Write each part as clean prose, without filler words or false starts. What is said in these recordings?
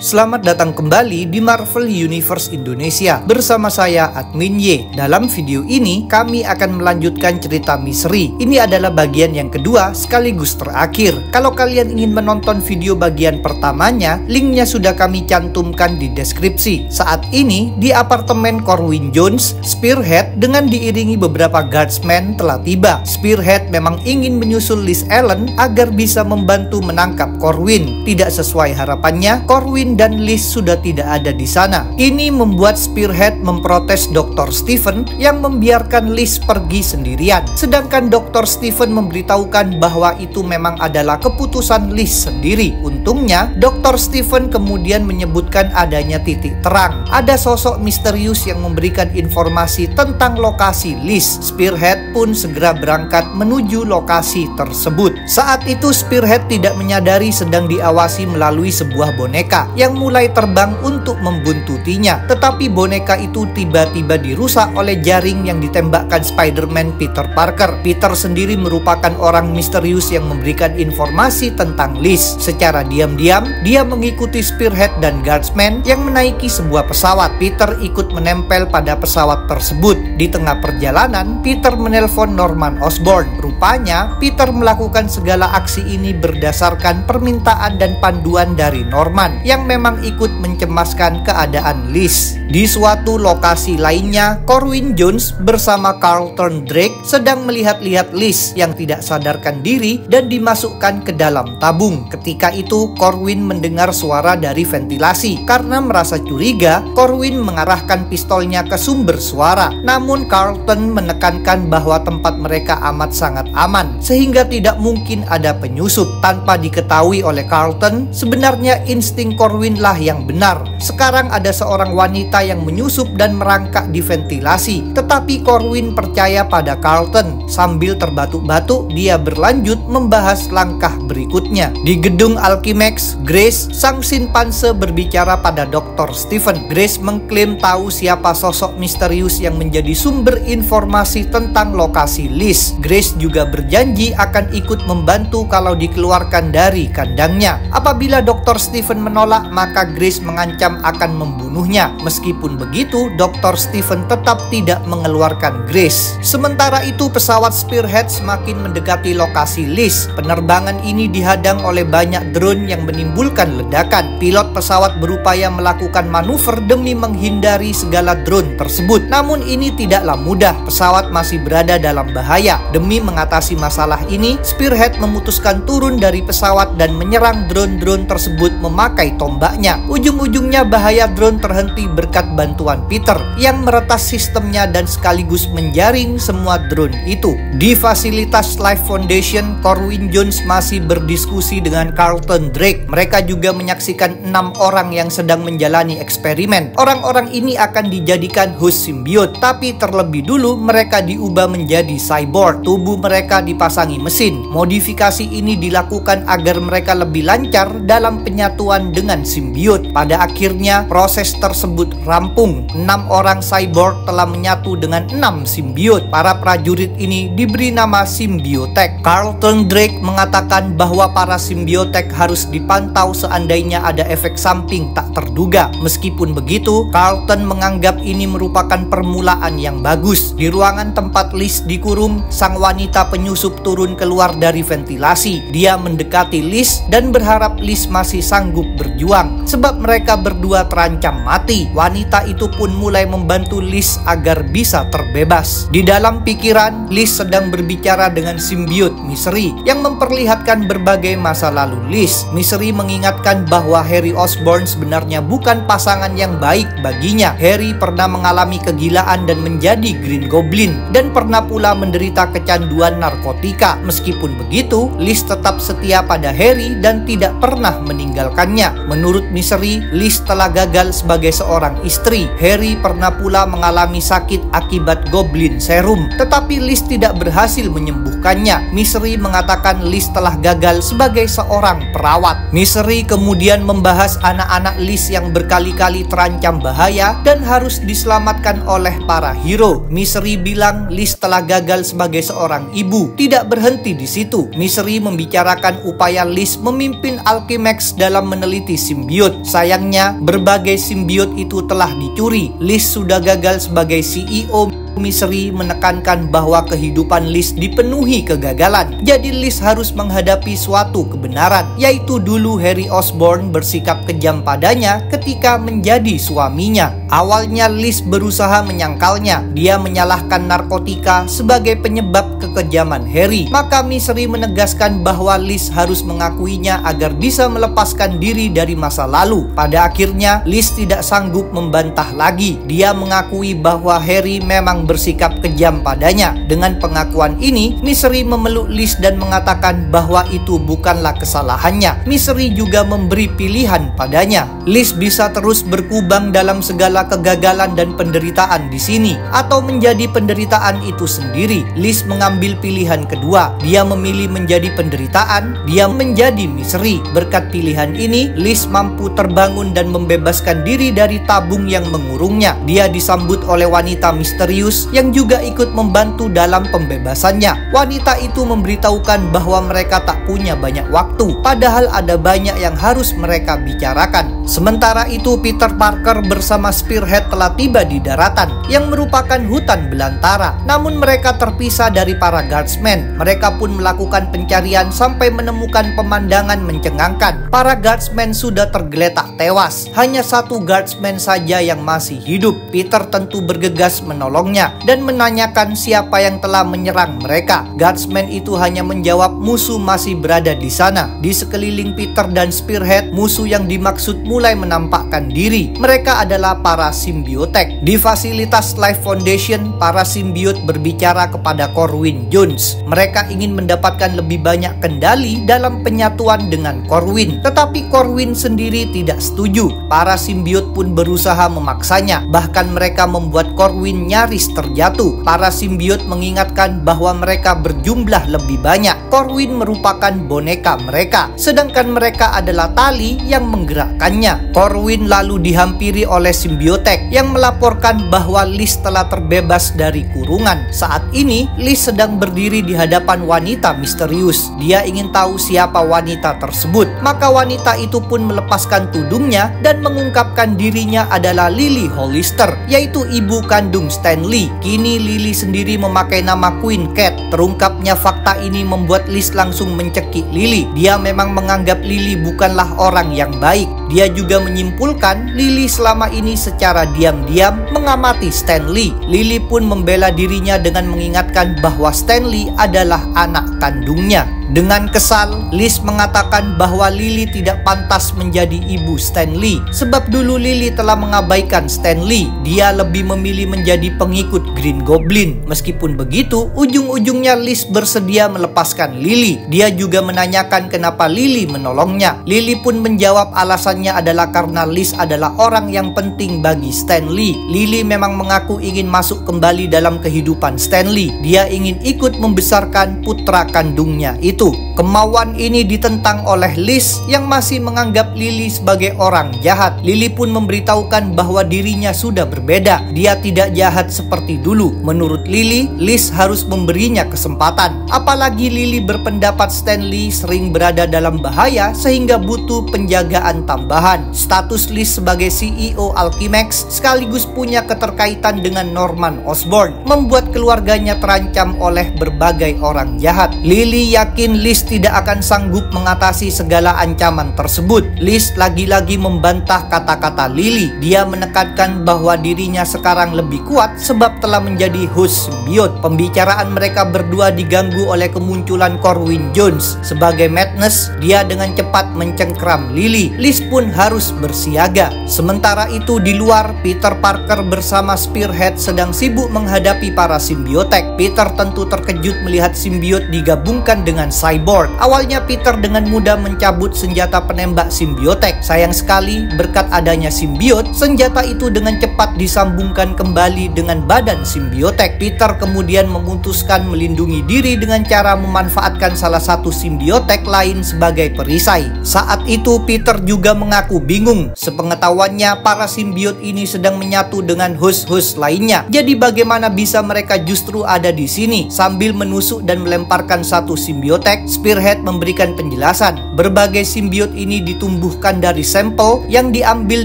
Selamat datang kembali di Marvel Universe Indonesia bersama saya Admin Y. Dalam video ini kami akan melanjutkan cerita misteri. Ini adalah bagian yang kedua sekaligus terakhir. Kalau kalian ingin menonton video bagian pertamanya, linknya sudah kami cantumkan di deskripsi. Saat ini di apartemen Corwin Jones, Spearhead dengan diiringi beberapa guardsmen telah tiba. Spearhead memang ingin menyusul Liz Allen agar bisa membantu menangkap Corwin. Tidak sesuai harapannya, Corwin dan Liz sudah tidak ada di sana. Ini membuat Spearhead memprotes Dr. Stephen yang membiarkan Liz pergi sendirian. Sedangkan Dr. Stephen memberitahukan bahwa itu memang adalah keputusan Liz sendiri. Untungnya, Dr. Stephen kemudian menyebutkan adanya titik terang. Ada sosok misterius yang memberikan informasi tentang lokasi Liz. Spearhead pun segera berangkat menuju lokasi tersebut. Saat itu Spearhead tidak menyadari sedang diawasi melalui sebuah boneka yang mulai terbang untuk membuntutinya. Tetapi boneka itu tiba-tiba dirusak oleh jaring yang ditembakkan Spider-Man Peter Parker. Peter sendiri merupakan orang misterius yang memberikan informasi tentang Liz. Secara diam-diam, dia mengikuti Spearhead dan Guardsman yang menaiki sebuah pesawat. Peter ikut menempel pada pesawat tersebut. Di tengah perjalanan, Peter menelpon Norman Osborn. Rupanya, Peter melakukan segala aksi ini berdasarkan permintaan dan panduan dari Norman yang memang ikut mencemaskan keadaan Liz. Di suatu lokasi lainnya, Corwin Jones bersama Carlton Drake sedang melihat-lihat Liz yang tidak sadarkan diri dan dimasukkan ke dalam tabung. Ketika itu, Corwin mendengar suara dari ventilasi. Karena merasa curiga, Corwin mengarahkan pistolnya ke sumber suara. Namun Carlton menekankan bahwa tempat mereka amat sangat aman, sehingga tidak mungkin ada penyusup. Tanpa diketahui oleh Carlton, sebenarnya insting Corwin lah yang benar. Sekarang ada seorang wanita yang menyusup dan merangkak di ventilasi. Tetapi Corwin percaya pada Carlton. Sambil terbatuk-batuk, dia berlanjut membahas langkah berikutnya. Di gedung Alchemax, Grace, sang simpanse, berbicara pada Dr. Stephen. Grace mengklaim tahu siapa sosok misterius yang menjadi sumber informasi tentang lokasi Liz. Grace juga berjanji akan ikut membantu kalau dikeluarkan dari kandangnya. Apabila Dr. Stephen menolak, maka Grace mengancam akan membunuhnya. Meskipun begitu, Dr. Stephen tetap tidak mengeluarkan Grace. Sementara itu, pesawat Spearhead semakin mendekati lokasi Liz. Penerbangan ini dihadang oleh banyak drone yang menimbulkan ledakan. Pilot pesawat berupaya melakukan manuver demi menghindari segala drone tersebut. Namun ini tidaklah mudah. Pesawat masih berada dalam bahaya. Demi mengatasi masalah ini, Spearhead memutuskan turun dari pesawat dan menyerang drone-drone tersebut memakai tombaknya. Ujung-ujungnya bahaya drone terhenti berkat bantuan Peter yang meretas sistemnya dan sekaligus menjaring semua drone itu. Di fasilitas Life Foundation, Corwin Jones masih berdiskusi dengan Carlton Drake. Mereka juga menyaksikan 6 orang yang sedang menjalani eksperimen. Orang-orang ini akan dijadikan host simbiot, tapi terlebih dulu mereka diubah menjadi cyborg. Tubuh mereka dipasangi mesin. Modifikasi ini dilakukan agar mereka lebih lancar dalam penyatuan dengan simbiot. Pada akhirnya, proses tersebut rampung. 6 orang cyborg telah menyatu dengan 6 simbiot. Para prajurit ini diberi nama Symbiotek. Carlton Drake mengatakan bahwa para Symbiotek harus dipantau seandainya ada efek samping tak terduga. Meskipun begitu, Carlton menganggap ini merupakan permulaan yang bagus. Di ruangan tempat Liz dikurung, sang wanita penyusup turun keluar dari ventilasi. Dia mendekati Liz dan berharap Liz masih sanggup berjuang, sebab mereka berdua terancam mati. Wanita itu pun mulai membantu Liz agar bisa terbebas. Di dalam pikiran, Liz sedang berbicara dengan simbiot Mystery yang memperlihatkan berbagai masa lalu Liz. Mystery mengingatkan bahwa Harry Osborn sebenarnya bukan pasangan yang baik baginya. Harry pernah mengalami kegilaan dan menjadi Green Goblin dan pernah pula menderita kecanduan narkotika. Meskipun begitu, Liz tetap setia pada Harry dan tidak pernah meninggalkannya. Menurut Mystery, Liz telah gagal sebagai seorang istri. Harry pernah pula mengalami sakit akibat Goblin Serum, tetapi Liz tidak berhasil menyembuhkannya. Mystery mengatakan Liz telah gagal sebagai seorang perawat. Mystery kemudian membahas anak-anak Liz yang berkali-kali terancam bahaya dan harus diselamatkan oleh para hero. Mystery bilang Liz telah gagal sebagai seorang ibu. Tidak berhenti di situ. Mystery membicarakan upaya Liz memimpin Alchemax dalam meneliti simbiot. Sayangnya, berbagai simbiot itu telah dicuri. Liz sudah gagal sebagai CEO. Mystery menekankan bahwa kehidupan Liz dipenuhi kegagalan. Jadi Liz harus menghadapi suatu kebenaran, yaitu dulu Harry Osborn bersikap kejam padanya ketika menjadi suaminya. Awalnya Liz berusaha menyangkalnya. Dia menyalahkan narkotika sebagai penyebab kekejaman Harry. Maka Mystery menegaskan bahwa Liz harus mengakuinya agar bisa melepaskan diri dari masa lalu. Pada akhirnya Liz tidak sanggup membantah lagi. Dia mengakui bahwa Harry memang bersikap kejam padanya. Dengan pengakuan ini, Mystery memeluk Liz dan mengatakan bahwa itu bukanlah kesalahannya. Mystery juga memberi pilihan padanya. Liz bisa terus berkubang dalam segala kegagalan dan penderitaan di sini, atau menjadi penderitaan itu sendiri. Liz mengambil pilihan kedua. Dia memilih menjadi penderitaan, dia menjadi Mystery. Berkat pilihan ini, Liz mampu terbangun dan membebaskan diri dari tabung yang mengurungnya. Dia disambut oleh wanita misterius yang juga ikut membantu dalam pembebasannya. Wanita itu memberitahukan bahwa mereka tak punya banyak waktu, padahal ada banyak yang harus mereka bicarakan. Sementara itu, Peter Parker bersama Spearhead telah tiba di daratan, yang merupakan hutan belantara. Namun mereka terpisah dari para guardsmen. Mereka pun melakukan pencarian sampai menemukan pemandangan mencengangkan. Para guardsmen sudah tergeletak tewas. Hanya satu guardsman saja yang masih hidup. Peter tentu bergegas menolongnya dan menanyakan siapa yang telah menyerang mereka. Guardsman itu hanya menjawab musuh masih berada di sana. Di sekeliling Peter dan Spearhead, musuh yang dimaksud mulai menampakkan diri. Mereka adalah para simbiotek. Di fasilitas Life Foundation, para simbiot berbicara kepada Corwin Jones. Mereka ingin mendapatkan lebih banyak kendali dalam penyatuan dengan Corwin. Tetapi Corwin sendiri tidak setuju. Para simbiot pun berusaha memaksanya. Bahkan mereka membuat Corwin nyaris terjatuh. Para simbiot mengingatkan bahwa mereka berjumlah lebih banyak. Corwin merupakan boneka mereka, sedangkan mereka adalah tali yang menggerakkannya. Corwin lalu dihampiri oleh simbiotek yang melaporkan bahwa Liz telah terbebas dari kurungan. Saat ini, Liz sedang berdiri di hadapan wanita misterius. Dia ingin tahu siapa wanita tersebut. Maka wanita itu pun melepaskan tudungnya dan mengungkapkan dirinya adalah Lily Hollister, yaitu ibu kandung Stanley. Kini Lily sendiri memakai nama Queen Cat. Terungkapnya fakta ini membuat Liz langsung mencekik Lily. Dia memang menganggap Lily bukanlah orang yang baik. Dia juga menyimpulkan Lily selama ini secara diam-diam mengamati Stanley. Lily pun membela dirinya dengan mengingatkan bahwa Stanley adalah anak kandungnya. Dengan kesal, Liz mengatakan bahwa Lily tidak pantas menjadi ibu Stanley. Sebab dulu Lily telah mengabaikan Stanley. Dia lebih memilih menjadi pengikut Green Goblin. Meskipun begitu, ujung-ujungnya Liz bersedia melepaskan Lily. Dia juga menanyakan kenapa Lily menolongnya. Lily pun menjawab alasannya adalah karena Liz adalah orang yang penting bagi Stanley. Lily memang mengaku ingin masuk kembali dalam kehidupan Stanley. Dia ingin ikut membesarkan putra kandungnya itu. Kemauan ini ditentang oleh Liz yang masih menganggap Lily sebagai orang jahat. Lily pun memberitahukan bahwa dirinya sudah berbeda. Dia tidak jahat seperti dulu. Menurut Lily, Liz harus memberinya kesempatan. Apalagi Lily berpendapat Stanley sering berada dalam bahaya sehingga butuh penjagaan tambahan. Status Liz sebagai CEO Alchemax sekaligus punya keterkaitan dengan Norman Osborn, membuat keluarganya terancam oleh berbagai orang jahat. Lily yakin Liz tidak akan sanggup mengatasi segala ancaman tersebut. Liz lagi-lagi membantah kata-kata Lily. Dia menekankan bahwa dirinya sekarang lebih kuat sebab telah menjadi host simbiot. Pembicaraan mereka berdua diganggu oleh kemunculan Corwin Jones. Sebagai Madness, dia dengan cepat mencengkram Lily. Liz pun harus bersiaga. Sementara itu di luar, Peter Parker bersama Spearhead sedang sibuk menghadapi para simbiotek. Peter tentu terkejut melihat simbiot digabungkan dengan cyborg. Awalnya Peter dengan mudah mencabut senjata penembak simbiotek. Sayang sekali, berkat adanya simbiot, senjata itu dengan cepat disambungkan kembali dengan badan simbiotek. Peter kemudian memutuskan melindungi diri dengan cara memanfaatkan salah satu simbiotek lain sebagai perisai. Saat itu Peter juga mengaku bingung. Sepengetahuannya, para simbiot ini sedang menyatu dengan host-host lainnya. Jadi bagaimana bisa mereka justru ada di sini? Sambil menusuk dan melemparkan satu simbiot simbiotek, Spearhead memberikan penjelasan. Berbagai simbiot ini ditumbuhkan dari sampel yang diambil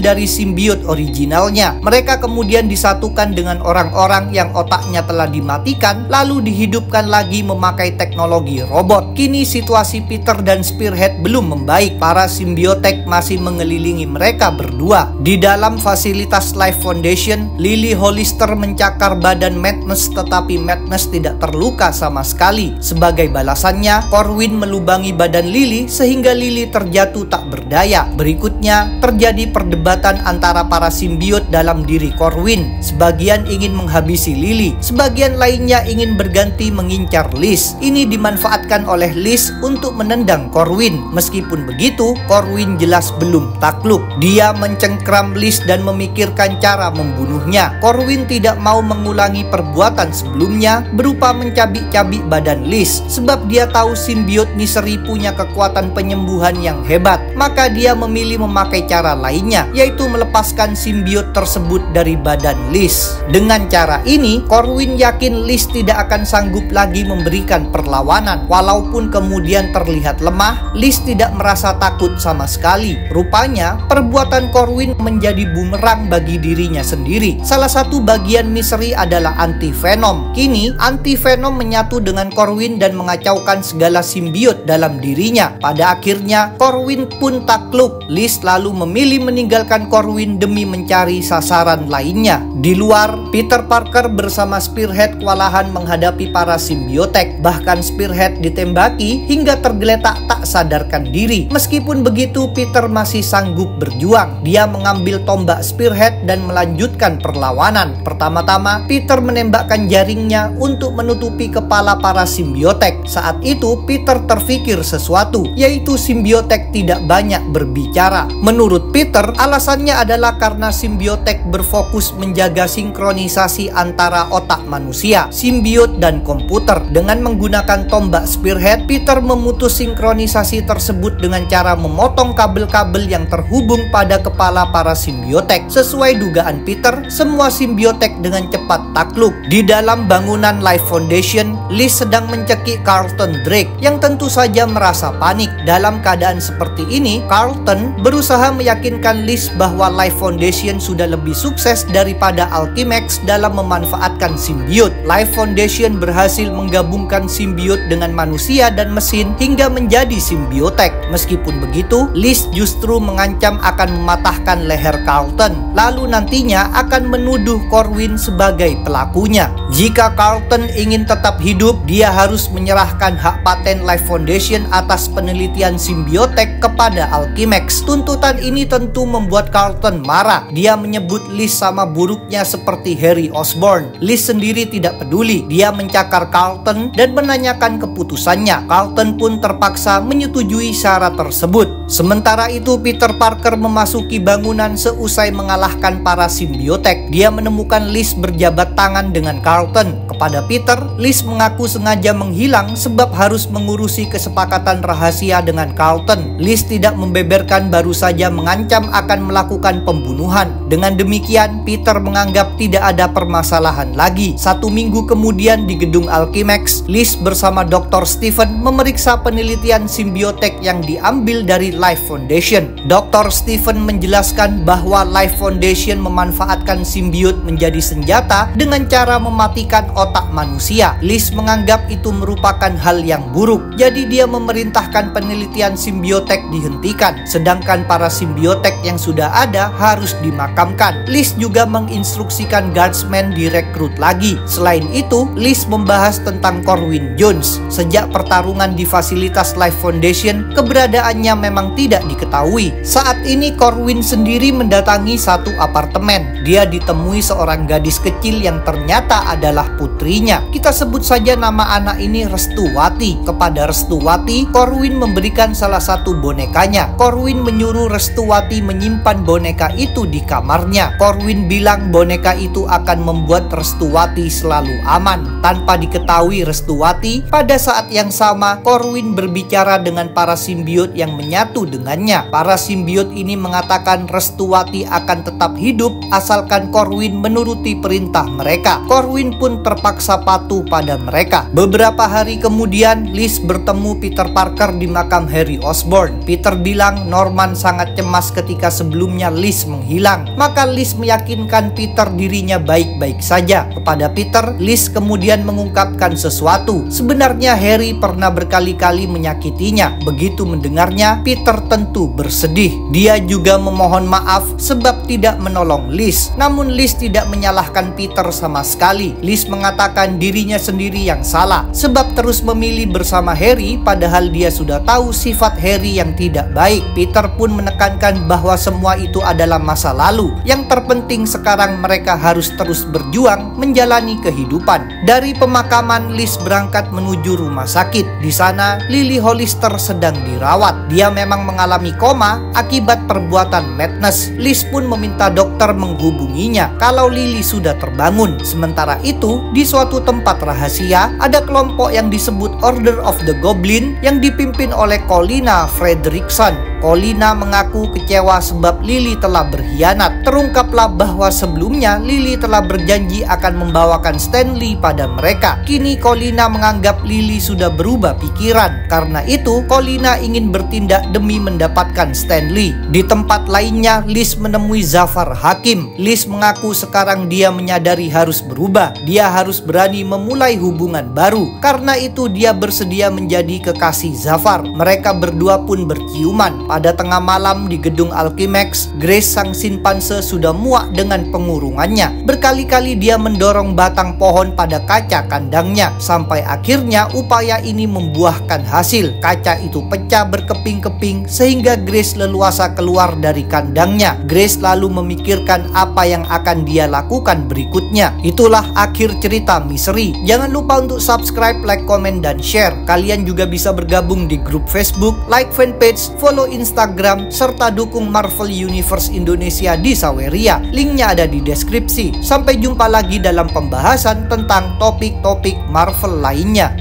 dari simbiot originalnya. Mereka kemudian disatukan dengan orang-orang yang otaknya telah dimatikan, lalu dihidupkan lagi memakai teknologi robot. Kini situasi Peter dan Spearhead belum membaik. Para simbiotek masih mengelilingi mereka berdua. Di dalam fasilitas Life Foundation, Lily Hollister mencakar badan Madness, tetapi Madness tidak terluka sama sekali. Sebagai balasannya, Corwin melubangi badan Lily sehingga Lily terjatuh tak berdaya. Berikutnya, terjadi perdebatan antara para simbiot dalam diri Corwin. Sebagian ingin menghabisi Lily, sebagian lainnya ingin berganti mengincar Liz. Ini dimanfaatkan oleh Liz untuk menendang Corwin. Meskipun begitu, Corwin jelas belum takluk. Dia mencengkram Liz dan memikirkan cara membunuhnya. Corwin tidak mau mengulangi perbuatan sebelumnya berupa mencabik-cabik badan Liz, sebab dia tahu simbiot Misery punya kekuatan penyembuhan yang hebat. Maka dia memilih memakai cara lainnya, yaitu melepaskan simbiot tersebut dari badan Liz. Dengan cara ini, Corwin yakin Liz tidak akan sanggup lagi memberikan perlawanan. Walaupun kemudian terlihat lemah, Liz tidak merasa takut sama sekali. Rupanya, perbuatan Corwin menjadi bumerang bagi dirinya sendiri. Salah satu bagian Misery adalah anti-venom. Kini, anti-venom menyatu dengan Corwin dan mengacaukan segala simbiot dalam dirinya. Pada akhirnya, Corwin pun takluk. Liz lalu memilih meninggalkan Corwin demi mencari sasaran lainnya. Di luar, Peter Parker bersama Spearhead kewalahan menghadapi para simbiotek. Bahkan Spearhead ditembaki hingga tergeletak tak sadarkan diri. Meskipun begitu, Peter masih sanggup berjuang. Dia mengambil tombak Spearhead dan melanjutkan perlawanan. Pertama-tama, Peter menembakkan jaringnya untuk menutupi kepala para simbiotek. Saat itu, Peter terfikir sesuatu, yaitu simbiotek tidak banyak berbicara. Menurut Peter, alasannya adalah karena simbiotek berfokus menjaga sinkronisasi antara otak manusia, simbiot, dan komputer. Dengan menggunakan tombak Spearhead, Peter memutus sinkronisasi tersebut dengan cara memotong kabel-kabel yang terhubung pada kepala para simbiotek. Sesuai dugaan Peter, semua simbiotek dengan cepat takluk. Di dalam bangunan Life Foundation, Liz sedang mencekik Carlton Drake yang tentu saja merasa panik. Dalam keadaan seperti ini, Carlton berusaha meyakinkan Liz bahwa Life Foundation sudah lebih sukses daripada Alchemax dalam memanfaatkan simbiot. Life Foundation berhasil menggabungkan simbiot dengan manusia dan mesin hingga menjadi simbiotek. Meskipun begitu, Liz justru mengancam akan mematahkan leher Carlton, lalu nantinya akan menuduh Corwin sebagai pelakunya. Jika Carlton ingin tetap hidup, dia harus menyerahkan hak paten Life Foundation atas penelitian simbiotek kepada Alchemax. Tuntutan ini tentu membuat Carlton marah. Dia menyebut Liz sama buruknya seperti Harry Osborn. Liz sendiri tidak peduli. Dia mencakar Carlton dan menanyakan keputusannya. Carlton pun terpaksa menyetujui syarat tersebut. Sementara itu, Peter Parker memasuki bangunan seusai mengalahkan para simbiotek. Dia menemukan Liz berjabat tangan dengan Carlton. Kepada Peter, Liz mengaku sengaja menghilang sebab harus mengurusi kesepakatan rahasia dengan Carlton. Liz tidak membeberkan, baru saja mengancam akan melakukan pembunuhan. Dengan demikian, Peter menganggap tidak ada permasalahan lagi. 1 minggu kemudian di gedung Alchemax, Liz bersama Dr. Stephen memeriksa penelitian simbiotek yang diambil dari Life Foundation. Dr. Stephen menjelaskan bahwa Life Foundation memanfaatkan simbiot menjadi senjata dengan cara mematikan otak manusia. Liz menganggap itu merupakan hal yang buruk, jadi dia memerintahkan penelitian simbiotek dihentikan, sedangkan para simbiotek yang sudah ada harus dimakamkan. Liz juga menginstruksikan guardsmen direkrut lagi. Selain itu, Liz membahas tentang Corwin Jones. Sejak pertarungan di fasilitas Life Foundation, keberadaannya memang tidak diketahui. Saat ini Corwin sendiri mendatangi satu apartemen. Dia ditemui seorang gadis kecil yang ternyata adalah putrinya. Kita sebut saja nama anak ini Restuwati. Kepada Restuwati, Corwin memberikan salah satu bonekanya. Corwin menyuruh Restuwati menyimpan boneka itu di kamarnya. Corwin bilang boneka itu akan membuat Restuwati selalu aman. Tanpa diketahui Restuwati, pada saat yang sama Corwin berbicara dengan para simbiot yang menyatu dengannya. Para simbiot ini mengatakan Restuwati akan tetap hidup asalkan Corwin menuruti perintah mereka. Corwin pun terpaksa patuh pada mereka. Beberapa hari kemudian, kemudian Liz bertemu Peter Parker di makam Harry Osborn. Peter bilang Norman sangat cemas ketika sebelumnya Liz menghilang. Maka Liz meyakinkan Peter dirinya baik-baik saja. Kepada Peter, Liz kemudian mengungkapkan sesuatu. Sebenarnya Harry pernah berkali-kali menyakitinya. Begitu mendengarnya, Peter tentu bersedih. Dia juga memohon maaf sebab tidak menolong Liz. Namun Liz tidak menyalahkan Peter sama sekali. Liz mengatakan dirinya sendiri yang salah sebab terus memilih bersama Harry padahal dia sudah tahu sifat Harry yang tidak baik. Peter pun menekankan bahwa semua itu adalah masa lalu. Yang terpenting sekarang mereka harus terus berjuang menjalani kehidupan. Dari pemakaman, Liz berangkat menuju rumah sakit. Di sana, Lily Hollister sedang dirawat. Dia memang mengalami koma akibat perbuatan madness. Liz pun meminta dokter menghubunginya kalau Lily sudah terbangun. Sementara itu, di suatu tempat rahasia, ada kelompok yang disebut Order of the Goblin yang dipimpin oleh Colina Fredrickson. Colina mengaku kecewa sebab Lily telah berkhianat. Terungkaplah bahwa sebelumnya Lily telah berjanji akan membawakan Stanley pada mereka. Kini Colina menganggap Lily sudah berubah pikiran. Karena itu, Colina ingin bertindak demi mendapatkan Stanley. Di tempat lainnya, Liz menemui Zafar Hakim. Liz mengaku sekarang dia menyadari harus berubah. Dia harus berani memulai hubungan baru. Karena itu, dia bersedia menjadi kekasih Zafar. Mereka berdua pun berciuman. Pada tengah malam di gedung Alchemax, Grace sang simpanse sudah muak dengan pengurungannya. Berkali-kali dia mendorong batang pohon pada kaca kandangnya. Sampai akhirnya upaya ini membuahkan hasil. Kaca itu pecah berkeping-keping sehingga Grace leluasa keluar dari kandangnya. Grace lalu memikirkan apa yang akan dia lakukan berikutnya. Itulah akhir cerita misteri. Jangan lupa untuk subscribe, like, komen, dan share. Kalian juga bisa bergabung di grup Facebook, like fanpage, follow Instagram, serta dukung Marvel Universe Indonesia di Saweria. Linknya ada di deskripsi. Sampai jumpa lagi dalam pembahasan tentang topik-topik Marvel lainnya.